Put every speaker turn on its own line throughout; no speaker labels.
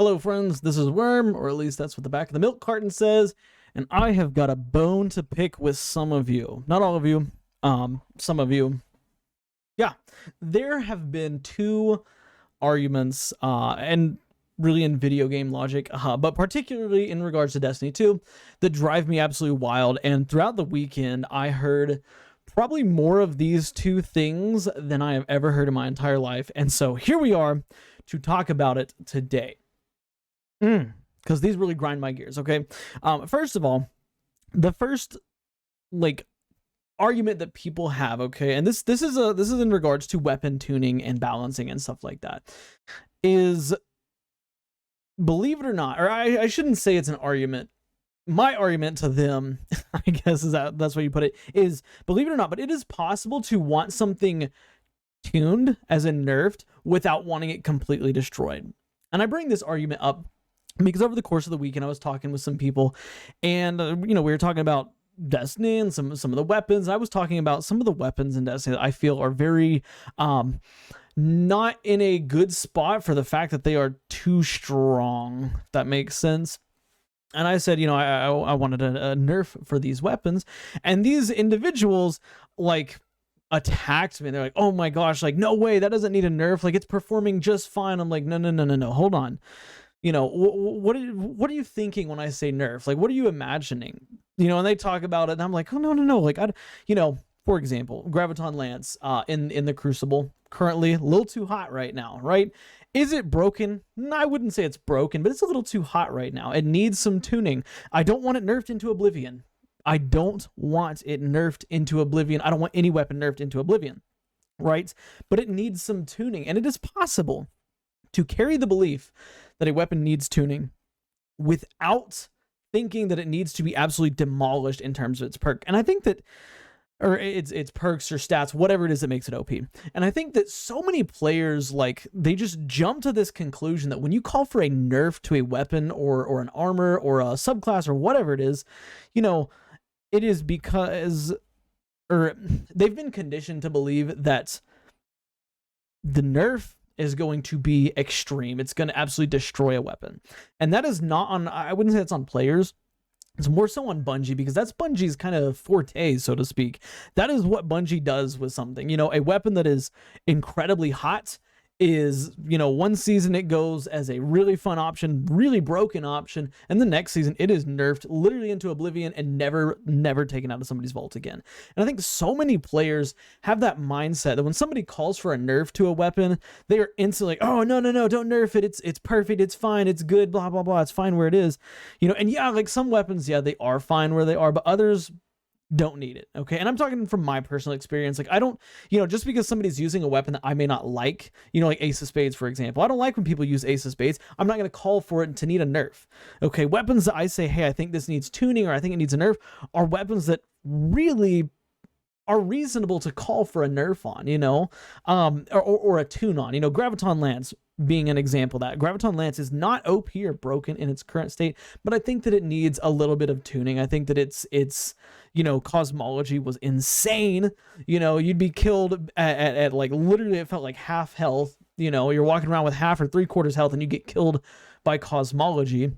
Hello friends, this is Worm, or at least that's what the back of the milk carton says, and I have got a bone to pick with some of you. Not all of you, some of you. Yeah, there have been two arguments, and really in video game logic, but particularly in regards to Destiny 2, that drive me absolutely wild, and throughout the weekend, I heard probably more of these two things than I have ever heard in my entire life, and so here we are to talk about it today. Because these really grind my gears, okay? First of all, the first argument that people have, okay, and this is in regards to weapon tuning and balancing and stuff like that, is, believe it or not, or I shouldn't say it's an argument. My argument to them, I guess that's what you put it, is, believe it or not, but it is possible to want something tuned, as in nerfed, without wanting it completely destroyed. And I bring this argument up because over the course of the weekend, I was talking with some people, and we were talking about Destiny and some of the weapons. I was talking about some of the weapons in Destiny that I feel are very not in a good spot for the fact that they are too strong, if that makes sense. And I said, I wanted a nerf for these weapons, and these individuals attacked me. They're like, oh my gosh, no way, that doesn't need a nerf, it's performing just fine. I'm like, no, hold on. What are you thinking when I say nerf? What are you imagining? And they talk about it, and I'm like, oh, no. For example, Graviton Lance in the Crucible, currently a little too hot right now, right? Is it broken? No, I wouldn't say it's broken, but it's a little too hot right now. It needs some tuning. I don't want it nerfed into oblivion. I don't want it nerfed into oblivion. I don't want any weapon nerfed into oblivion, right? But it needs some tuning, and it is possible to carry the belief that a weapon needs tuning without thinking that it needs to be absolutely demolished in terms of its perk. And I think that, or its perks or stats, whatever it is that makes it OP. And I think that so many players, they just jump to this conclusion that when you call for a nerf to a weapon or an armor or a subclass or whatever it is, it is because, or they've been conditioned to believe that the nerf is going to be extreme. It's going to absolutely destroy a weapon. And that is not on, I wouldn't say it's on players. It's more so on Bungie, because that's Bungie's kind of forte, so to speak. That is what Bungie does with something. A weapon that is incredibly hot is, one season it goes as a really fun option, really broken option, and the next season it is nerfed literally into oblivion and never taken out of somebody's vault again. And I think so many players have that mindset that when somebody calls for a nerf to a weapon, they are instantly like, oh, no, don't nerf it, it's perfect, it's fine, it's good, blah blah blah, it's fine where it is. And yeah, some weapons, yeah, they are fine where they are, but others don't need it, okay? And I'm talking from my personal experience. I don't, just because somebody's using a weapon that I may not like, like Ace of Spades, for example. I don't like when people use Ace of Spades. I'm not going to call for it to need a nerf, okay? Weapons that I say, hey, I think this needs tuning, or I think it needs a nerf, are weapons that really are reasonable to call for a nerf on, or a tune on. Graviton Lance being an example of that. Graviton Lance is not OP or broken in its current state, but I think that it needs a little bit of tuning. I think that its cosmology was insane. You'd be killed at literally, it felt like half health. You're walking around with half or 3/4 health, and you get killed by cosmology,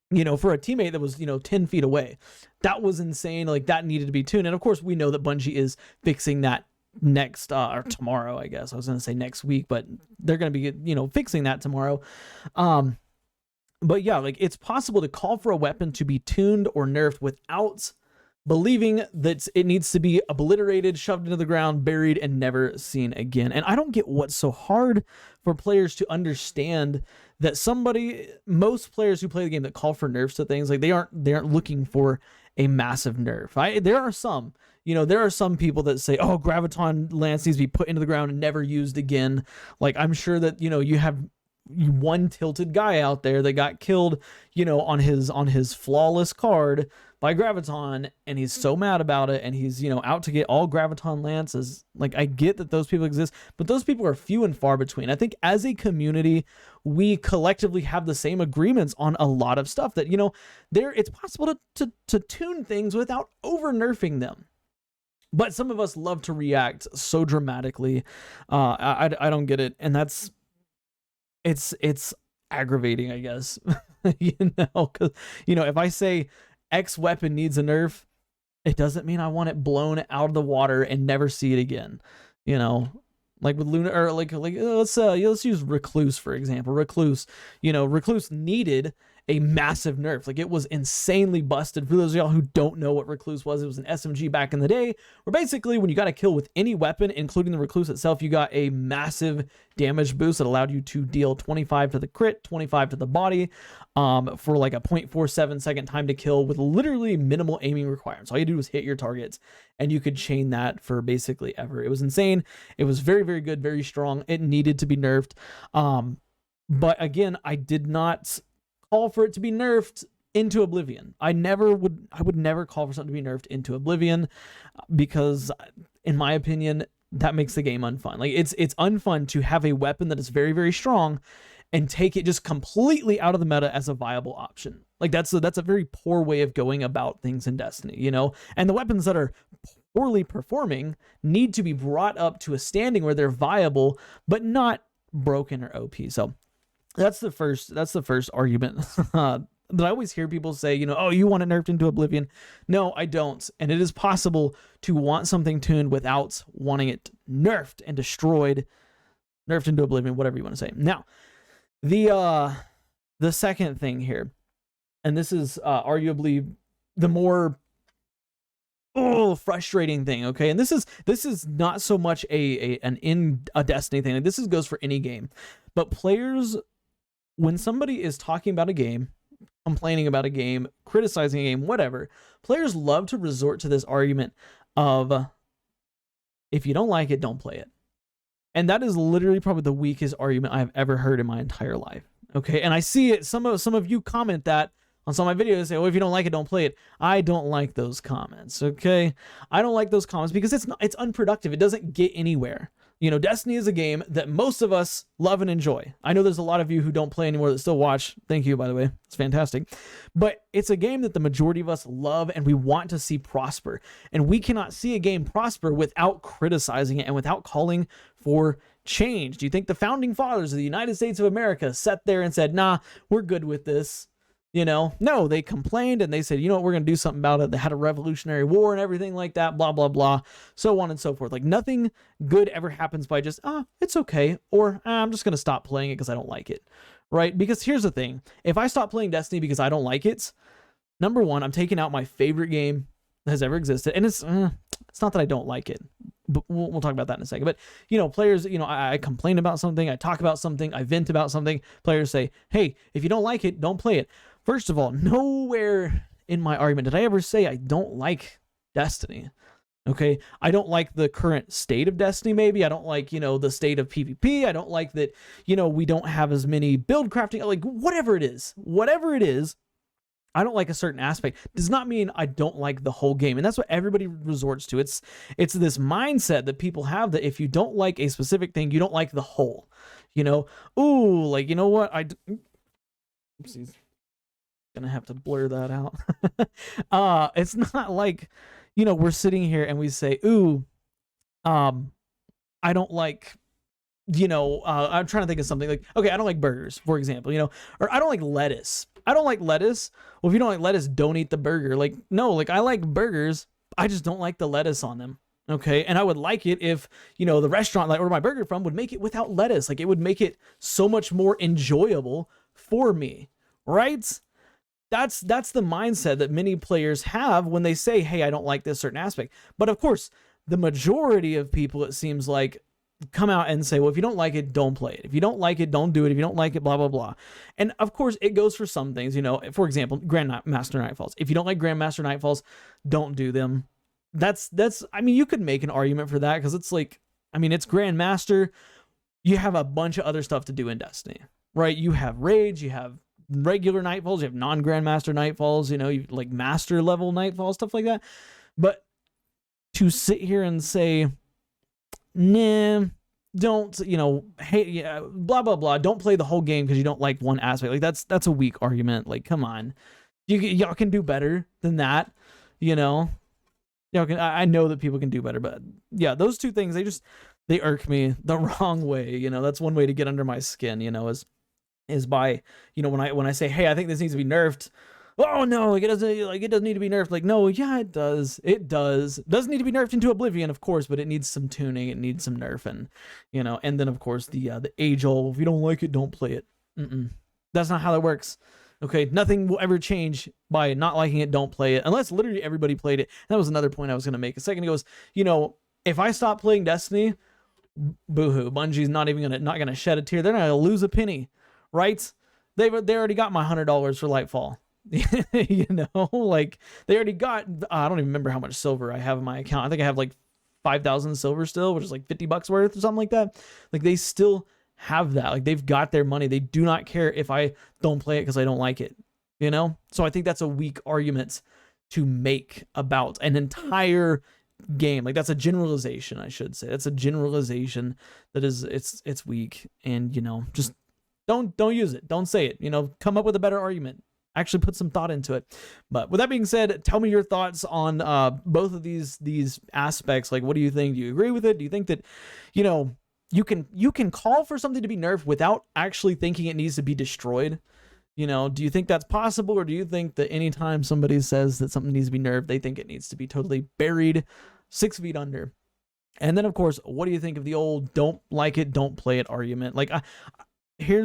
for a teammate that was, 10 feet away. That was insane. That needed to be tuned. And of course, we know that Bungie is fixing that next, or tomorrow, I guess. I was going to say next week, but they're going to be, fixing that tomorrow. But yeah, it's possible to call for a weapon to be tuned or nerfed without believing that it needs to be obliterated, shoved into the ground, buried, and never seen again. And I don't get what's so hard for players to understand that most players who play the game that call for nerfs to things, they aren't looking for a massive nerf. There are some, there are some people that say, oh, Graviton Lance needs to be put into the ground and never used again. I'm sure that, you have one tilted guy out there that got killed, on his flawless card by Graviton, and he's so mad about it, and he's, out to get all Graviton Lances. I get that those people exist, but those people are few and far between. I think as a community, we collectively have the same agreements on a lot of stuff that, it's possible to tune things without over nerfing them. But some of us love to react so dramatically. I don't get it. And it's aggravating, I guess. You know, because, you know, if I say X weapon needs a nerf, it doesn't mean I want it blown out of the water and never see it again. You know, like with Luna, or let's use Recluse for example. Recluse, you know, Recluse needed a massive nerf. Like, it was insanely busted. For those of y'all who don't know what Recluse was, it was an SMG back in the day, where basically when you got a kill with any weapon, including the Recluse itself, you got a massive damage boost that allowed you to deal 25 to the crit, 25 to the body, for like a 0.47 second time to kill with literally minimal aiming requirements. All you do was hit your targets, and you could chain that for basically ever. It was insane. It was very, very good, very strong. It needed to be nerfed. But again, I did not call for it to be nerfed into oblivion. I would never call for something to be nerfed into oblivion, because in my opinion, that makes the game unfun. Like, it's unfun to have a weapon that is very, very strong and take it just completely out of the meta as a viable option. Like, that's a very poor way of going about things in Destiny, you know? And the weapons that are poorly performing need to be brought up to a standing where they're viable, but not broken or OP. So that's the first argument that I always hear people say, you know, oh, you want it nerfed into oblivion. No, I don't. And it is possible to want something tuned without wanting it nerfed and destroyed, nerfed into oblivion, whatever you want to say. Now, the second thing here, and this is arguably the more frustrating thing, okay? And this is not so much an in a Destiny thing. Like, this goes for any game. But players, when somebody is talking about a game, complaining about a game, criticizing a game, whatever, players love to resort to this argument of, if you don't like it, don't play it. And that is literally probably the weakest argument I've ever heard in my entire life. Okay, and I see it. Some of you comment that on some of my videos, say, well, if you don't like it, don't play it. I don't like those comments. Okay, I don't like those comments because it's unproductive. It doesn't get anywhere. You know, Destiny is a game that most of us love and enjoy. I know there's a lot of you who don't play anymore that still watch. Thank you, by the way. It's fantastic. But it's a game that the majority of us love and we want to see prosper. And we cannot see a game prosper without criticizing it and without calling for change. Do you think the founding fathers of the United States of America sat there and said, nah, we're good with this? You know, no, they complained and they said, you know what, we're going to do something about it. They had a revolutionary war and everything like that, blah, blah, blah, so on and so forth. Like, nothing good ever happens by just, it's okay, or I'm just going to stop playing it because I don't like it, right? Because here's the thing. If I stop playing Destiny because I don't like it, number one, I'm taking out my favorite game that has ever existed. And it's not that I don't like it, but we'll talk about that in a second. But, you know, players, you know, I complain about something, I talk about something, I vent about something. Players say, hey, if you don't like it, don't play it. First of all, nowhere in my argument did I ever say I don't like Destiny. Okay, I don't like the current state of Destiny, maybe. I don't like, you know, the state of PvP. I don't like that, you know, we don't have as many build crafting. Like, whatever it is, I don't like a certain aspect. Does not mean I don't like the whole game. And that's what everybody resorts to. It's this mindset that people have that if you don't like a specific thing, you don't like the whole. You know, ooh, like, you know what? Oopsies. Gonna have to blur that out. It's not like, you know, we're sitting here and we say, ooh, I don't like, you know, I'm trying to think of something like, okay, I don't like burgers, for example, you know, or I don't like lettuce. I don't like lettuce. Well, if you don't like lettuce, don't eat the burger. Like, no, like, I like burgers, I just don't like the lettuce on them. Okay, and I would like it if, you know, the restaurant like where my burger from would make it without lettuce. Like, it would make it so much more enjoyable for me, right? That's the mindset that many players have when they say, hey, I don't like this certain aspect. But of course, the majority of people, it seems like, come out and say, well, if you don't like it, don't play it. If you don't like it, don't do it. If you don't like it, blah, blah, blah. And of course, it goes for some things, you know, for example, Grandmaster Nightfalls. If you don't like Grandmaster Nightfalls, don't do them. That's, I mean, you could make an argument for that because it's like, I mean, it's Grandmaster. You have a bunch of other stuff to do in Destiny, right? You have raids, you have regular Nightfalls, you have non-Grandmaster Nightfalls, you know, you like master level Nightfalls, stuff like that. But to sit here and say, nah, don't, you know, hey, yeah, blah, blah, blah, don't play the whole game because you don't like one aspect, like, that's a weak argument. Like, come on, y'all can do better than that, you know. Y'all can, I know that people can do better, but yeah, those two things, they irk me the wrong way, you know. That's one way to get under my skin, you know, is is by, you know, when I say, hey, I think this needs to be nerfed. Oh no, like it doesn't need to be nerfed. Like, no, yeah, it does. It doesn't need to be nerfed into oblivion, of course, but it needs some tuning, it needs some nerfing, you know. And then of course the age old, if you don't like it, don't play it. That's not how that works. Okay, nothing will ever change by not liking it, don't play it, unless literally everybody played it. That was another point I was going to make a second ago, is, you know, if I stop playing Destiny, boohoo, Bungie's not gonna shed a tear. They're not gonna lose a penny, right? They already got my $100 for Lightfall. You know, like they already got, I don't even remember how much silver I have in my account. I think I have like 5,000 silver still, which is like $50 worth or something like that. Like they still have that. Like they've got their money. They do not care if I don't play it because I don't like it, you know? So I think that's a weak argument to make about an entire game. Like that's a generalization, I should say. That's a generalization that is, it's weak. And, you know, just don't use it. Don't say it, you know, come up with a better argument. Actually put some thought into it. But with that being said, tell me your thoughts on both of these aspects. Like, what do you think? Do you agree with it? Do you think that, you know, you can call for something to be nerfed without actually thinking it needs to be destroyed? You know, do you think that's possible, or do you think that anytime somebody says that something needs to be nerfed, they think it needs to be totally buried 6 feet under? And then, of course, what do you think of the old "don't like it, don't play it" argument? Like, here.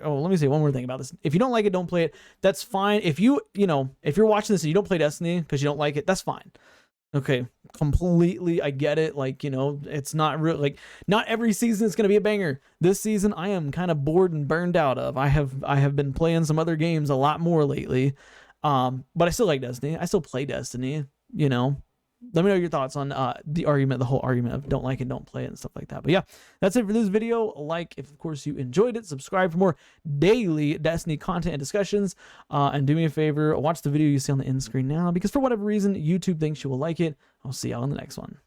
Oh, let me say one more thing about this. If you don't like it, don't play it. That's fine. If you know, if you're watching this and you don't play Destiny because you don't like it, that's fine. Okay, completely, I get it. Like, you know, it's not real. Like, not every season is gonna be a banger. This season, I am kind of bored and burned out of. I have been playing some other games a lot more lately, but I still like Destiny. I still play Destiny. You know, let me know your thoughts on the whole argument of don't like it, don't play it, and stuff like that. But yeah, that's it for this video. Like, if of course you enjoyed it, subscribe for more daily Destiny content and discussions. And do me a favor, watch the video you see on the end screen now, because for whatever reason, YouTube thinks you will like it. I'll see y'all in the next one.